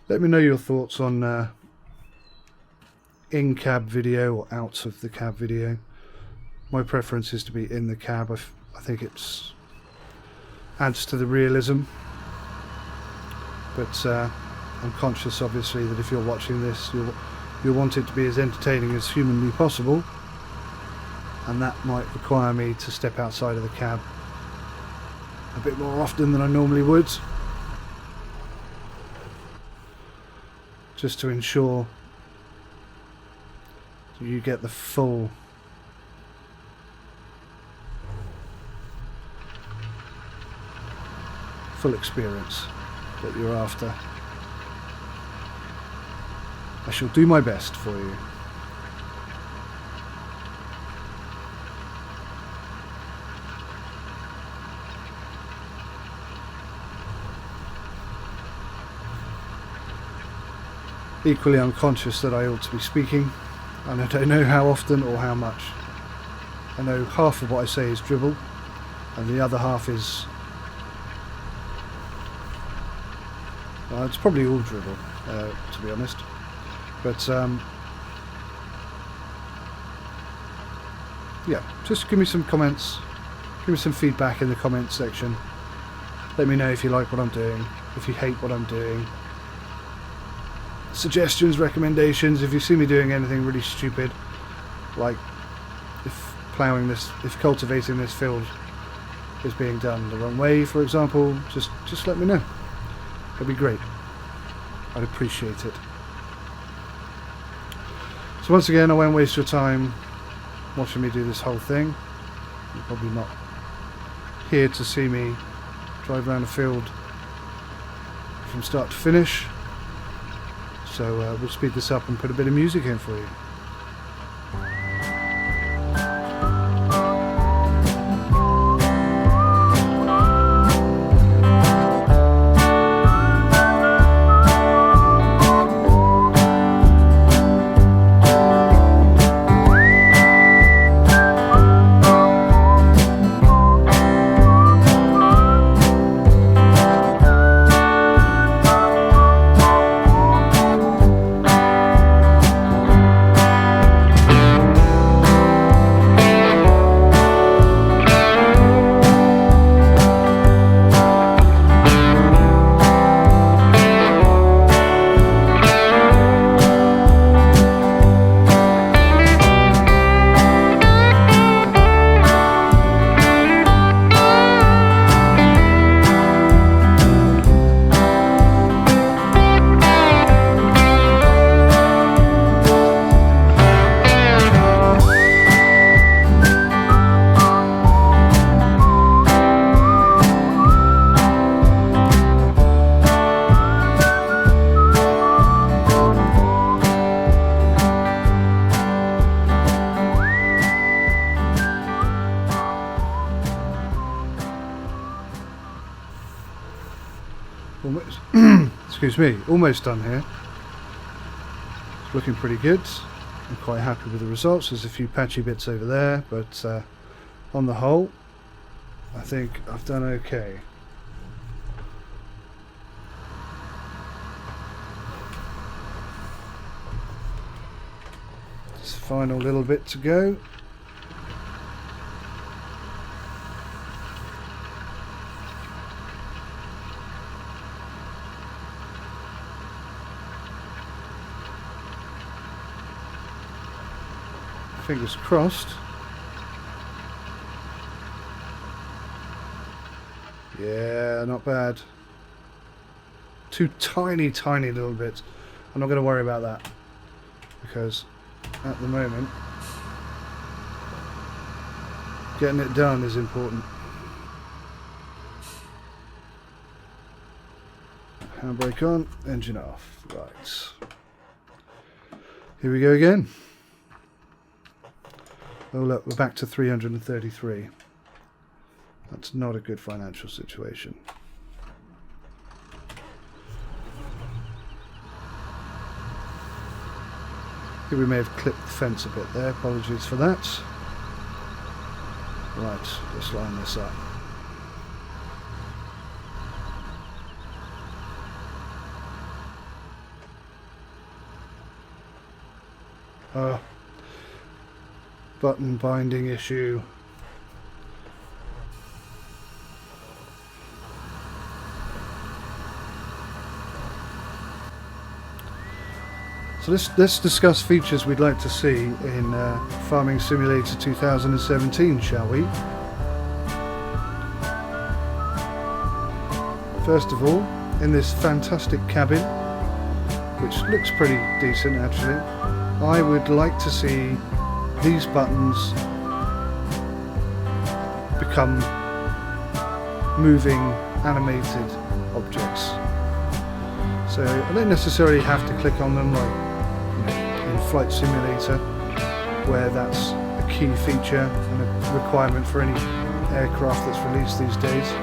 Let me know your thoughts on in-cab video or out of the cab video. My preference is to be in the cab. I think it adds to the realism. But I'm conscious, obviously, that if you're watching this, you'll want it to be as entertaining as humanly possible. And that might require me to step outside of the cab a bit more often than I normally would. Just to ensure that you get the full experience that you're after. I shall do my best for you. Equally unconscious that I ought to be speaking, and I don't know how often or how much. I know half of what I say is dribble, and the other half is... well, it's probably all dribble, to be honest. But, yeah, just give me some comments, give me some feedback in the comments section. Let me know if you like what I'm doing, if you hate what I'm doing. Suggestions, recommendations, if you see me doing anything really stupid, like if cultivating this field is being done the wrong way, for example, just let me know. That'd be great. I'd appreciate it. So once again, I won't waste your time watching me do this whole thing. You're probably not here to see me drive around the field from start to finish. So we'll speed this up and put a bit of music in for you. Excuse me, almost done here. It's looking pretty good. I'm quite happy with the results. There's a few patchy bits over there, but on the whole, I think I've done okay. Just the final little bit to go. Fingers crossed. Yeah, not bad. Two tiny little bits. I'm not going to worry about that, because at the moment getting it done is important. Handbrake on, engine off. Right. Here we go again. Oh look, we're back to 333. That's not a good financial situation. Here we may have clipped the fence a bit there, apologies for that. Right, let's line this up. Button binding issue. So let's discuss features we'd like to see in Farming Simulator 2017, shall we? First of all, in this fantastic cabin, which looks pretty decent actually, I would like to see these buttons become moving animated objects. So I don't necessarily have to click on them like in Flight Simulator, where that's a key feature and a requirement for any aircraft that's released these days.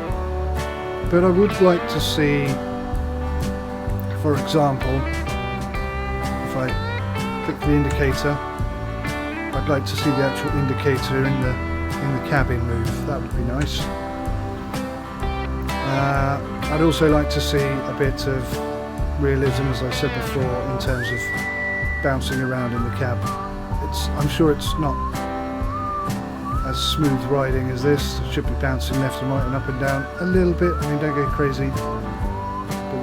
But I would like to see, for example, if I click the indicator, I'd like to see the actual indicator in the cabin move. That would be nice. I'd also like to see a bit of realism, as I said before, in terms of bouncing around in the cab. I'm sure it's not as smooth riding as this. It should be bouncing left and right and up and down a little bit. I mean, don't go crazy, but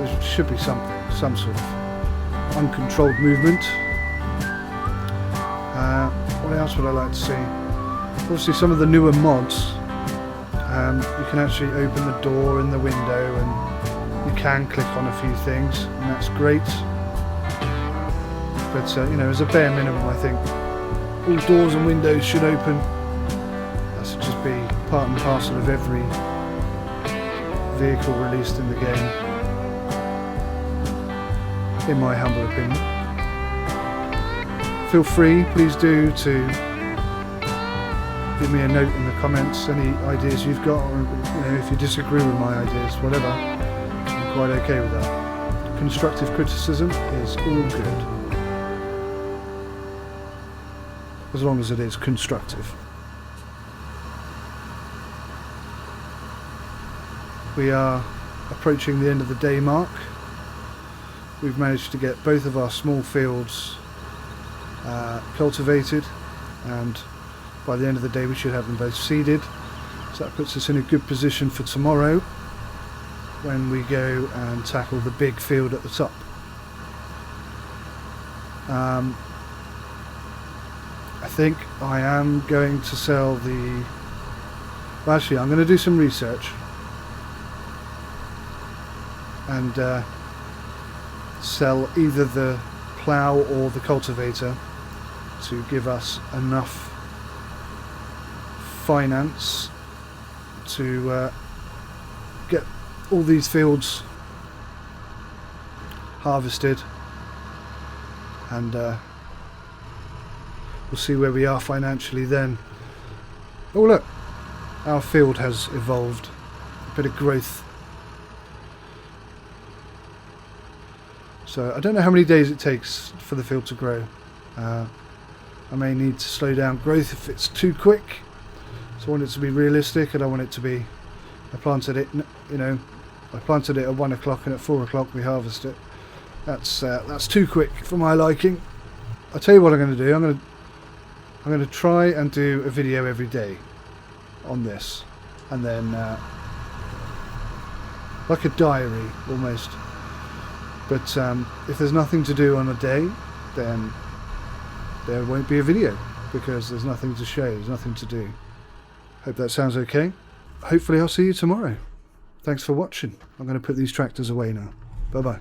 there should be some sort of uncontrolled movement. What else would I like to see? Obviously, some of the newer mods, you can actually open the door in the window, and you can click on a few things, and that's great. But you know, as a bare minimum, I think all doors and windows should open. That should just be part and parcel of every vehicle released in the game, in my humble opinion. Feel free, please do, to give me a note in the comments, any ideas you've got, or you know, if you disagree with my ideas, whatever. I'm quite okay with that. Constructive criticism is all good, as long as it is constructive. We are approaching the end of the day mark. We've managed to get both of our small fields cultivated, and by the end of the day we should have them both seeded. So that puts us in a good position for tomorrow, when we go and tackle the big field at the top. I think I am going to sell the... Well, actually, I'm going to do some research and sell either the plough or the cultivator to give us enough finance to get all these fields harvested, and we'll see where we are financially then. Oh look, our field has evolved, a bit of growth. So I don't know how many days it takes for the field to grow. I may need to slow down growth if it's too quick. So I want it to be realistic. I don't want it to be, I planted it, you know, I planted it at 1 o'clock and at 4 o'clock we harvest it. That's too quick for my liking. I'll tell you what I'm going to do. I'm going to try and do a video every day on this, and then like a diary almost. But if there's nothing to do on a day, then there won't be a video, because there's nothing to show, there's nothing to do. Hope that sounds okay. Hopefully I'll see you tomorrow. Thanks for watching. I'm going to put these tractors away now. Bye bye.